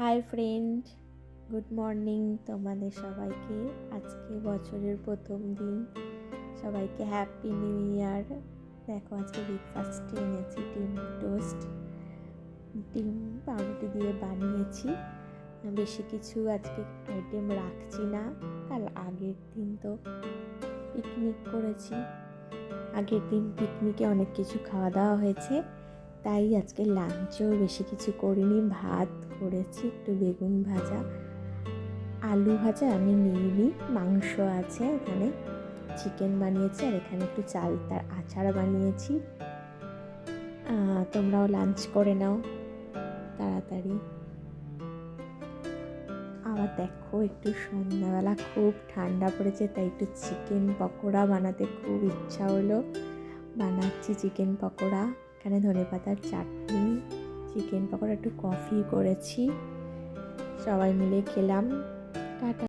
Hi friend, good morning তোমাদের সবাইকে। আজকে বছরের প্রথম দিন, সবাইকে হ্যাপি নিউ ইয়ার। দেখো আজকে ব্রেকফাস্টে এনেছি ডিম টোস্ট, ডিম পাউরুটি দিয়ে বানিয়েছি। বেশি কিছু আজকে আইটেম রাখছি না, কাল আগের দিন তো পিকনিক করেছি। আগের দিন পিকনিকে অনেক কিছু খাওয়া দাওয়া হয়েছে, তাই আজকে লাঞ্চেও বেশি কিছু করিনি। ভাত করেছি, একটু বেগুন ভাজা, আলু ভাজা আমি নিইনি, মাংস আছে এখানে, চিকেন বানিয়েছি, আর এখানে একটু চালতার আচার বানিয়েছি। তোমরাও লাঞ্চ করে নাও তাড়াতাড়ি। আবার দেখো একটু সন্ধ্যাবেলা খুব ঠান্ডা পড়েছে, তাই একটু চিকেন পকোড়া বানাতে খুব ইচ্ছা হলো, বানাচ্ছি চিকেন পকোড়া। এখানে ধনেপাতার চাটনি, চিকেন পকোড়া, একটু কফি করেছি, সবাই মিলে খেলাম। টাটা।